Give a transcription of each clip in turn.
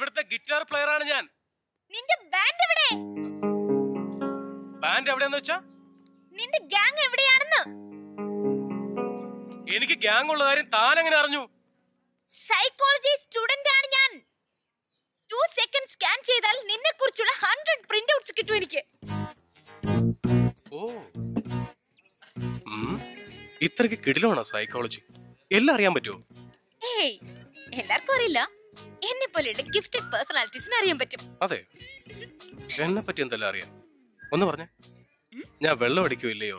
ഇവിടുത്തെ guitar player ആണ് ഞാൻ. നിന്റെ ബാൻഡ് എവിടെ? ബാൻഡ് എവിടെയെന്ന് വെച്ചാ? നിന്റെ ഗ്യാങ് എവിടെയാണെന്ന്. എനിക്ക് ഗ്യാങ് ഉള്ള കാര്യം താൻ എങ്ങനെ അറിഞ്ഞു? സൈക്കോളജി സ്റ്റുഡന്റ് ആണ് ഞാൻ. 2 സെക്കൻഡ് സ്കാൻ ചെയ്താൽ നിന്നെ കുറിച്ചുള്ള 100 പ്രിന്റ് ഔട്ട്സ് കിട്ടും എനിക്ക്. ഓ, ഇത്രയ്ക്ക് കിടിലാണോ സൈക്കോളജി? എല്ലാം അറിയാൻ പറ്റുമോ? ഏയ്, എല്ലാവർക്കും അറിയില്ല. എന്നെ പോലെയുള്ള ഗിഫ്റ്റഡ് പേഴ്സണാലിറ്റീസിനെ അറിയാൻ പറ്റും. അതെ, എന്നെ പറ്റി എന്തെല്ലാം അറിയാം? ഒന്ന് പറഞ്ഞേ. ഞാൻ വെള്ളം അടിക്കോ ഇല്ലയോ?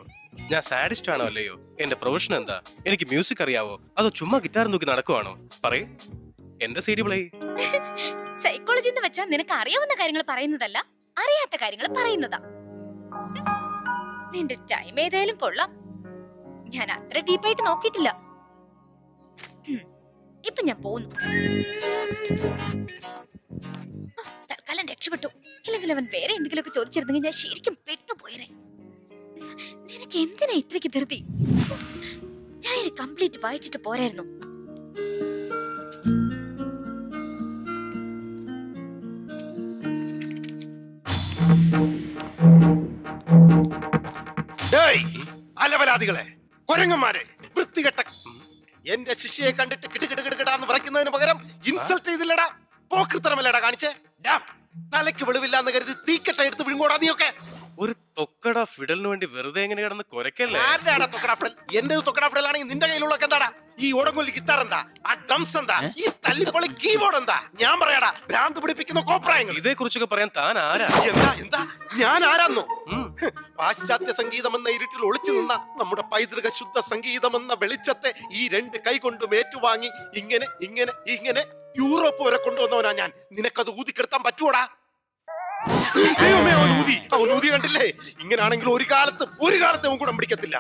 ഞാൻ സാഡിസ്റ്റ് ആണോ അല്ലയോ? എന്റെ പ്രൊഫഷൻ എന്താ? എനിക്ക് മ്യൂസിക് അറിയാവോ അതോ ചുമ്മാ ഗിറ്റാർ നോക്കി നടക്കുവാണോ? പറയേ, എന്റെ CD പ്ലേ. സൈക്കോളജി എന്ന് വെച്ചാൽ നിനക്ക് അറിയാവുന്ന കാര്യങ്ങൾ പറയുന്നതല്ല, അറിയാത്ത കാര്യങ്ങൾ പറയുന്നതാ. നിന്റെ ടൈം ഏതായാലും കൊള്ളാം. ഞാൻ അത്ര ഡീപ്പായിട്ട് നോക്കിയിട്ടില്ല. ഇപ്പൊ ഞാൻ പോകുന്നു. തൽക്കാലം രക്ഷപ്പെട്ടു. ഇല്ലെങ്കിൽ അവൻ വേറെ എന്തെങ്കിലുമൊക്കെ ചോദിച്ചിരുന്നെങ്കിൽ ഞാൻ ശരിക്കും പെട്ടുപോയേ. നിനക്ക് എന്തിനാ ഇത്രയ്ക്ക് ധൃതി? ഡയറി കംപ്ലീറ്റ് വായിച്ചിട്ട് പോരായിരുന്നു. അലവലാദികളെ, കൊരങ്ങന്മാരെ, വൃത്തികെട്ട എന്റെ ശിഷ്യയെ കണ്ടിട്ട് കിടുകിടുകിടാന്ന് വിറയ്ക്കുന്നതിന് പകരം ഇൻസൾട്ട് ചെയ്തില്ലടാ. പോക്കൃത്തരമല്ലടാ കാണിച്ചേ. തലയ്ക്ക് വെളിവില്ലാന്ന് കരുതി തീക്കട്ട എടുത്ത് വിഴുങ്ങോടാ നീയൊക്കെ. ഒരു തൊക്കട ഫിഡലിന് വേണ്ടി വെറുതെ എങ്ങനെ കിടന്ന് കൊരക്കല്ലേ? ആരുടെയാടാ തൊക്കട ഫിഡൽ? എന്റെ തൊക്കട ഫിഡൽ ആണെങ്കിൽ നിന്റെ കയ്യിലുള്ള എന്താടാ? ഈ ഓടങ്കൊല്ലി ഗിത്താർ എന്താ? ആ ഡംസ് എന്താ? ഈ തല്ലിപ്പൊളി കീബോർഡ് എന്താ? ഞാൻ പറയാടാ, ഭ്രാന്ത് പിടിപ്പിക്കുന്ന കോപ്രായങ്ങൾ. ഇതേ കുറിച്ചൊക്കെ പറയാൻ താൻ ആരാ? എന്താ ഞാൻ ആരാന്നോ? പാശ്ചാത്യ സംഗീതം എന്ന ഇരുട്ടിൽ ഒളിച്ചു നിന്ന നമ്മുടെ പൈതൃക ശുദ്ധ സംഗീതം എന്ന വെളിച്ചത്തെ ഈ 2 കൈ കൊണ്ടും ഏറ്റുവാങ്ങി ഇങ്ങനെ ഇങ്ങനെ ഇങ്ങനെ യൂറോപ്പ് വരെ കൊണ്ടുവന്നവനാ ഞാൻ. നിനക്കത് ഊതിക്കെടുത്താൻ പറ്റൂടാ? അവൻ ഊതി കണ്ടില്ലേ? ഇങ്ങനാണെങ്കിൽ ഒരു കാലത്ത് അവൻ കൂടെ പിടിക്കത്തില്ല.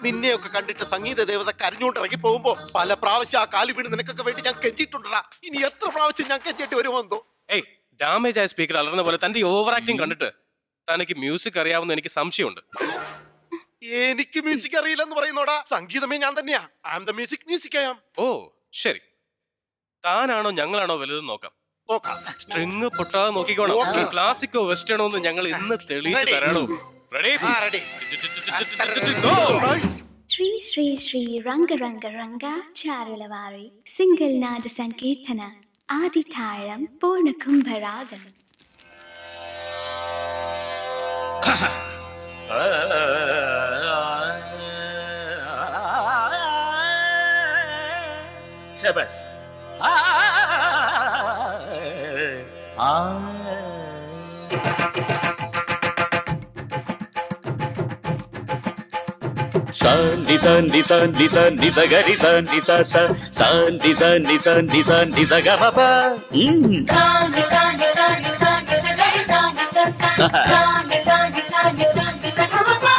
നിന്നെയൊക്കെ കണ്ടിട്ട് സംഗീത ദേവത കരഞ്ഞോണ്ട് ഇറങ്ങി പോകുമ്പോ പല പ്രാവശ്യം ആ കാലി വീണ് നിനക്കൊക്കെ വേണ്ടി ഞാൻ കെഞ്ചിട്ടുണ്ടാ. ഇനി എത്ര പ്രാവശ്യം ഞാൻ കെഞ്ചിട്ട് വരുമെന്തോ. ഏയ്, ഡാമേജ് ആയ സ്പീക്കർ അലർന്ന പോലെ തന്റെ ഓവർ ആക്ടിങ് കണ്ടിട്ട് തനിക്ക് മ്യൂസിക് അറിയാവുന്ന എനിക്ക് സംശയമുണ്ട്. എനിക്ക് മ്യൂസിക് അറിയില്ലെന്ന് പറയുന്നോടാ. സംഗീതമേ ഞാൻ തന്നെയാ. I am the music I am. ഓ ശരി, താനാണോ ഞങ്ങളാണോ വലുതെന്ന് നോക്കാം. സ്ട്രിങ് പൊട്ടാതെ നോക്കിക്കോണം. ക്ലാസിക്കോ വെസ്റ്റേണോ എന്ന് ഞങ്ങൾ ഇന്ന് തെളിയിച്ചു തരാണോ? ശ്രീ ശ്രീ ശ്രീ രംഗ രംഗ രംഗ ചാരുലവാരി സിംഗൽ നാദ സങ്കീർത്തന ആദിതാളം പൂർണ്ണ കുംഭരാഗം. ശബാഷ്. Sandi sandi sandi sandi sagari sandi sa sa sandi sandi sandi sandi sagapapa. Sandi sandi sandi sandi sagari sandi sa sa sandi sandi sandi sandi sagapapa.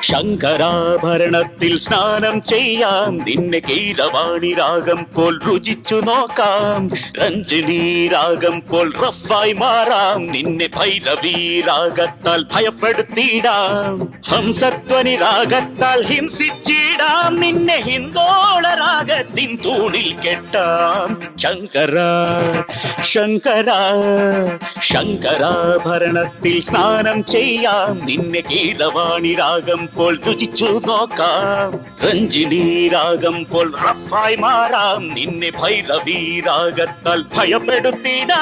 ശങ്കരാഭരണത്തിൽ സ്നാനം ചെയ്യാം, നിന്നെ കീരവാണി രാഗം പോൽ രുചിച്ചു നോക്കാം, രഞ്ജിനി രാഗം പോൽ റഫായി മാറാം, നിന്നെ ഭൈരവി രാഗത്താൽ ഭയപ്പെടുത്തിയിടാം, ഹംസധ്വനി രാഗത്താൽ ഹിംസിച്ചിടാം, നിന്നെ ഹിന്ദോള രാഗത്തിൻ തൂണിൽ കെട്ടാം. ശങ്കര ശങ്കര ശങ്കരാഭരണത്തിൽ സ്നാനം ചെയ്യാം, നിന്നെ കീരവാണി രാഗം പോൽ രുചിച്ചു നോക്കാം, രഞ്ജിനി രാഗം പോൽ റഫായി മാറാം, നിന്നെ Bhairavi രാഗത്താൽ ഭയപ്പെടുത്തിടാം.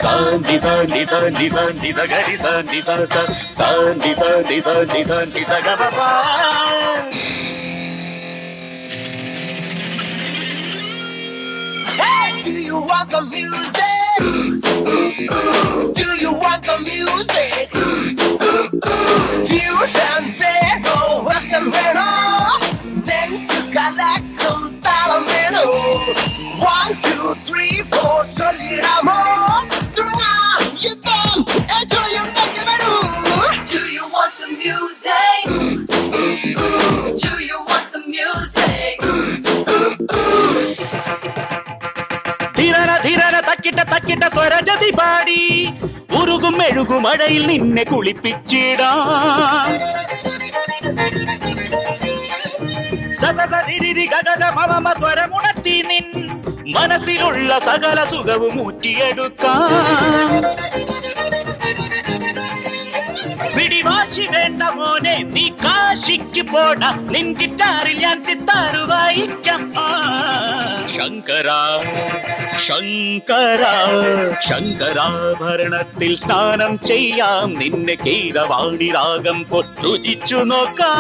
Sandi sandi sandi sandi sagari sandi sa sa sandi sandi sandi sandi sagapapa. Hey, do you want the music? Do you want the music? Fusion Vero, Western Vero, then to Galactum Talamero. 1, 2, 3, 4, Choliramo. Do you want some music? Do you want some music? ധീരന ധീരന തക്കിട്ട തക്കിട്ട സ്വരജതി പാടി ഉരുകും മെഴുകും മഴയിൽ നിന്നെ കുളിപ്പിച്ചിടാം. നിരി ഗഗ മമ സ്വരമുണർത്തി നിൻ മനസ്സിലുള്ള സകല സുഖവും ഊറ്റിയെടുക്കാം. പിടിവാശി വേണ്ട മോനെ, നീ കാശിക്ക് പോട, നിൻ ഗിറ്റാറിൽ ഞാൻ സിത്താറ് വായിക്കാം. ശങ്കര ശങ്കര ശങ്കരാഭരണത്തിൽ സ്നാനം ചെയ്യാം, നിന്നെ കീരവാണി രാഗം പൊട്ടുചിച്ചു നോക്കാം.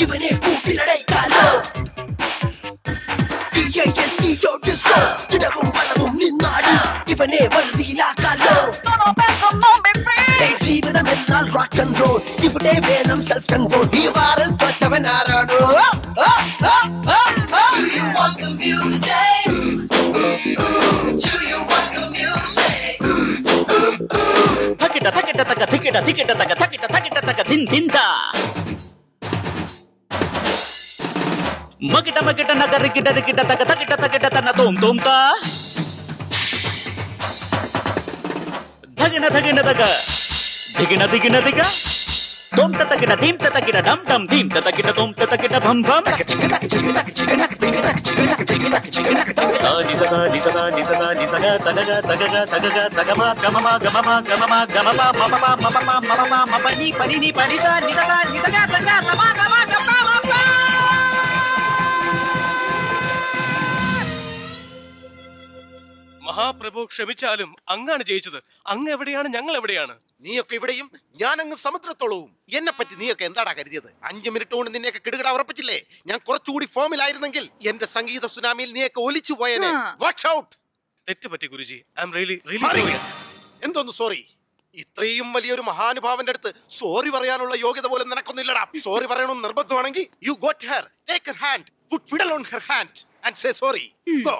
ഇവനെ കൂട്ടിലടയ്ക്കാലോ. ഇടവും വളവും നിന്നാടി ഇവനെ വലുതിയിലാക്കാലോ. ജീവിതം എന്നാൽ റോക്ക് ആൻഡ് റോൾ, ഇവിടെ വേണം സെൽഫ് കൺട്രോൾ. ഈ വാറിൽ തോറ്റവൻ ആരാണോ? Do you want the music? Do you want the music? തകിട തകിട തക തികിട തികിട തക തകിട തകിട തക ദിൻ ദിൻദാ മകിട മകിട നഗര കിട കിട തക തകിട തകിട തന തോം തോം താ ധഗിണ ധഗിണ തക ദിഗിണ ദിഗിണ ദിഗ തോം തകിട തീം തകിട ഡം ഡം തീം തകിട തോം തകിട ഭം ഭം സാനി സനി സനി സനി സഗ സഗ സഗ സഗ സഗമ ഗമമ ഗമമ ഗമമ ഗമമ മമമ മമമ മമമ മപനി പനി പനി സനി സഗ സഗ സഗ സമ ഗമ ഗമ മപ. മഹാപ്രഭു ക്ഷമിച്ചാലും അങ്ങാണ് ജയിച്ചത്. അങ്ങ് എവിടെയാണ്, ഞങ്ങൾ എവിടെയാണ്? നീയൊക്കെ ഇവിടെയും ഞാൻ അങ്ങ് സമുദ്രത്തോളവും. എന്നെ പറ്റി നീയൊക്കെ എന്താടാ കരുതിയത്? 5 മിനിറ്റ് കൊണ്ട് നിന്നെയൊക്കെ കിടുകിട ഉറപ്പിച്ചില്ലേ? ഞാൻ കുറച്ചുകൂടി ഫോമിലായിരുന്നെങ്കിൽ എന്റെ സംഗീത സുനാമിയിൽ നീയൊക്കെ ഒലിച്ചു പോയേനെ. Watch out. തെറ്റുപറ്റി ഗുരുജി. I am really sorry. എന്തോന്ന് സോറി? ഇത്രയും വലിയൊരു മഹാനുഭാവന്റെ അടുത്ത് സോറി പറയാനുള്ള യോഗ്യത പോലും നിനക്കൊന്നില്ലടാ. സോറി പറയണമെന്ന് നിർബന്ധമാണെങ്കിൽ you go to her, take her hand, put fiddle on her hand and say sorry. Go.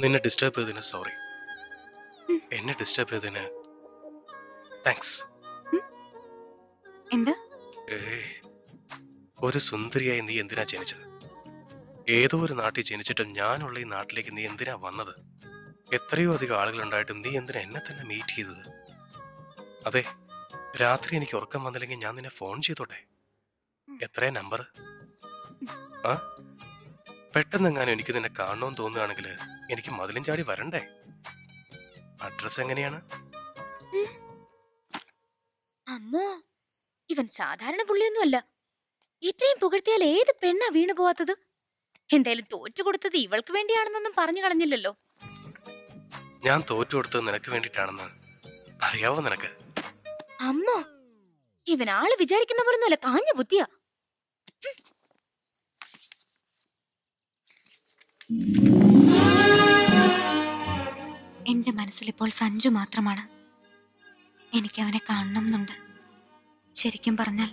നിന്നെ ഡിസ്റ്റർബ് ചെയ്തതിന് സോറി. എന്നെ ഡിസ്റ്റർബ് ചെയ്തതിന് താങ്ക്സ്. എന്താ? ഒരു സുന്ദരിയായി നീ എന്തിനാ ജനിച്ചത്? ഏതോ ഒരു നാട്ടിൽ ജനിച്ചിട്ടും ഞാനുള്ള ഈ നാട്ടിലേക്ക് നീ എന്തിനാ വന്നത്? എത്രയോ അധികം ആളുകളുണ്ടായിട്ടും നീ എന്തിനാ എന്നെ തന്നെ മീറ്റ് ചെയ്തത്? അതെ, രാത്രി എനിക്ക് ഉറക്കം വന്നില്ലെങ്കിൽ ഞാൻ നിന്നെ ഫോൺ ചെയ്തോട്ടെ. എത്രയാ നമ്പർ? ആ, പെട്ടെന്നെങ്ങാനും എനിക്ക് നിന്നെ കാണണമെന്ന് തോന്നുകയാണെങ്കിൽ എനിക്ക് മതിലും ചാടി വരണ്ടേ? അഡ്രസ് എങ്ങനെയാണ്? അമ്മോ, ഇവൻ സാധാരണ പുള്ളിയൊന്നുമല്ല. ഇത്രയും പുകഴ്ത്തിയാൽ ഏത് പെണ്ണാ വീണു പോവാത്തത്? എന്തായാലും തോറ്റു കൊടുത്തത് ഇവൾക്ക് വേണ്ടിയാണെന്നൊന്നും പറഞ്ഞു കളഞ്ഞില്ലല്ലോ. ഞാൻ തോറ്റു കൊടുത്തത് നിനക്ക് വേണ്ടിയിട്ടാണെന്ന് അറിയാവോ നിനക്ക്? അമ്മോ, ഇവൻ ആള് വിചാരിക്കുന്ന പോലൊന്നുമല്ല, കാഞ്ഞ ബുദ്ധിയാ. എന്റെ മനസ്സിലിപ്പോൾ സഞ്ജു മാത്രമാണ്. എനിക്ക് അവനെ കാണണം എന്നുണ്ട്. ശരിക്കും പറഞ്ഞാൽ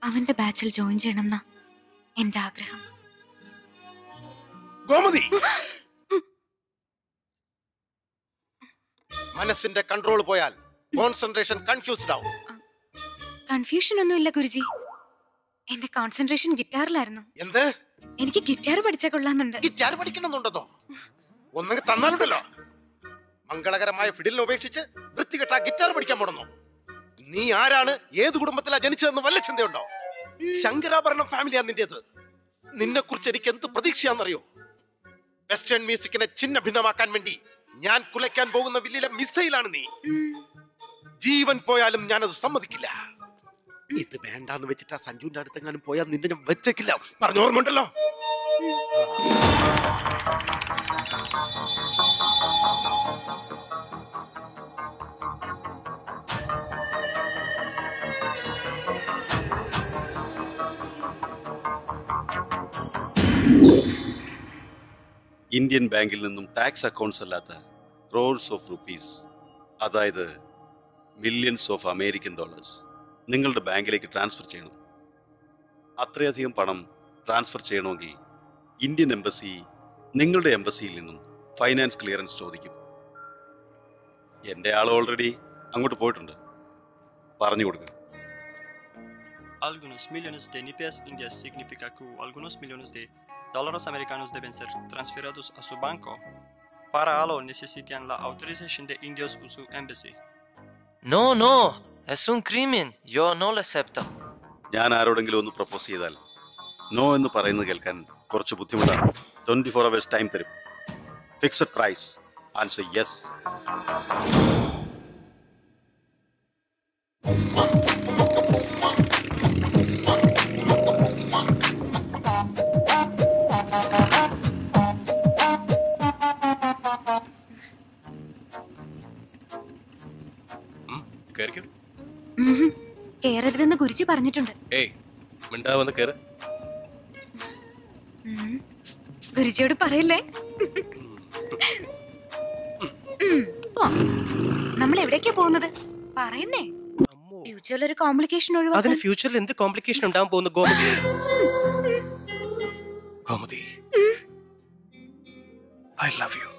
അവന്റെ ബാച്ചിൽ ജോയിൻ ചെയ്യണമെന്ന എന്റെ ആഗ്രഹം. ഗോമതി, മനസ്സിന്റെ കൺട്രോൾ പോയാൽ കോൺസെൻട്രേഷൻ കൺഫ്യൂസ്ഡ് ആവും. കൺഫ്യൂഷൻ ഒന്നുമില്ല ഗുരുജി, എന്റെ കോൺസെൻട്രേഷൻ ഗിറ്റാറിലായിരുന്നു. എന്ത്? എനിക്ക് ഗിറ്റാർ പഠിച്ചാൽ കൊള്ളാന്നുണ്ട്. ഗിറ്റാർ പഠിക്കണമെന്നുണ്ടോ? ഒന്നെങ്കിൽ തന്നാലുണ്ടല്ലോ. മംഗളകരമായ ഫിഡിലിനെ ഉപേക്ഷിച്ച് വൃത്തികെട്ട ഗിറ്റാർ പഠിക്കാൻ പോണെന്നോ? നീ ആരാണ്, ഏത് കുടുംബത്തിലാ ജനിച്ചതെന്ന് വല്ല ചിന്തയുണ്ടോ? ശങ്കരാഭരണം ഫാമിലിയാ നിന്റേത്. നിന്നെ കുറിച്ച് എനിക്ക് എന്ത് പ്രതീക്ഷയാണെന്നറിയോ? വെസ്റ്റേൺ മ്യൂസിക്കിനെ ചിന്ന ഭിന്നമാക്കാൻ വേണ്ടി ഞാൻ കുലയ്ക്കാൻ പോകുന്ന വില്ലിലെ മിസൈലാണ് നീ. ജീവൻ പോയാലും ഞാനത് സമ്മതിക്കില്ല. ഇത് വേണ്ടാന്ന് വെച്ചിട്ട് ആ സഞ്ജുവിന്റെ അടുത്തെങ്ങാനും പോയാൽ നിന്നെ ഞാൻ വെച്ചേക്കില്ല. പറഞ്ഞ ഓർമ്മണ്ടല്ലോ. ഇന്ത്യൻ ബാങ്കിൽ നിന്നും ടാക്സ് അക്കൗണ്ട്സ് അല്ലാത്ത ക്രോർസ് ഓഫ് റുപ്പീസ്, അതായത് മില്യൺസ് ഓഫ് അമേരിക്കൻ ഡോളേഴ്സ് നിങ്ങളുടെ ബാങ്കിലേക്ക് ട്രാൻസ്ഫർ ചെയ്യണം. അത്രയധികം പണം ട്രാൻസ്ഫർ ചെയ്യണമെങ്കിൽ ഇന്ത്യൻ എംബസി നിങ്ങളുടെ എംബസിയിൽ നിന്നും ഫൈനാൻസ് ക്ലിയറൻസ് ചോദിക്കും. എൻ്റെ ആൾ ഓൾറെഡി അങ്ങോട്ട് പോയിട്ടുണ്ട്. പറഞ്ഞു കൊടുക്കുക. algunos millones de nipeas indias significa que algunos millones de dólares americanos deben ser transferidos a su banco. Para ello necesitan la autorización de indios o su embassy. No, no, es un crimen. Yo no lo acepto. ഞാൻ ആരോടെങ്കിലും ഒന്ന് propose ചെയ്താൽ no എന്ന് പറയുന്നത് കേൾക്കാൻ കുറച്ച് ബുദ്ധിമുട്ടാണ്. 24 hours time തരും. Fixed price. Answer yes. കേറിക്കോ. കേറരുതെന്ന് ഗുരുജി പറഞ്ഞിട്ടുണ്ട്. ഏയ് മിണ്ടാ വന്ന് കേറ്. ഗുരുജിയോട് പറയില്ലേ? നമ്മൾ എവിടേക്കാ പോകുന്നത്? പറയുന്നേ. ഫ്യൂച്ചറിൽ ഒരു കോംപ്ലിക്കേഷൻ അതിന് ഒഴിവാക്കാൻ. ഫ്യൂച്ചറിൽ എന്ത് കോംപ്ലിക്കേഷൻ ഉണ്ടാവാൻ പോകുന്നു Gomathi? Gomathi, I love you.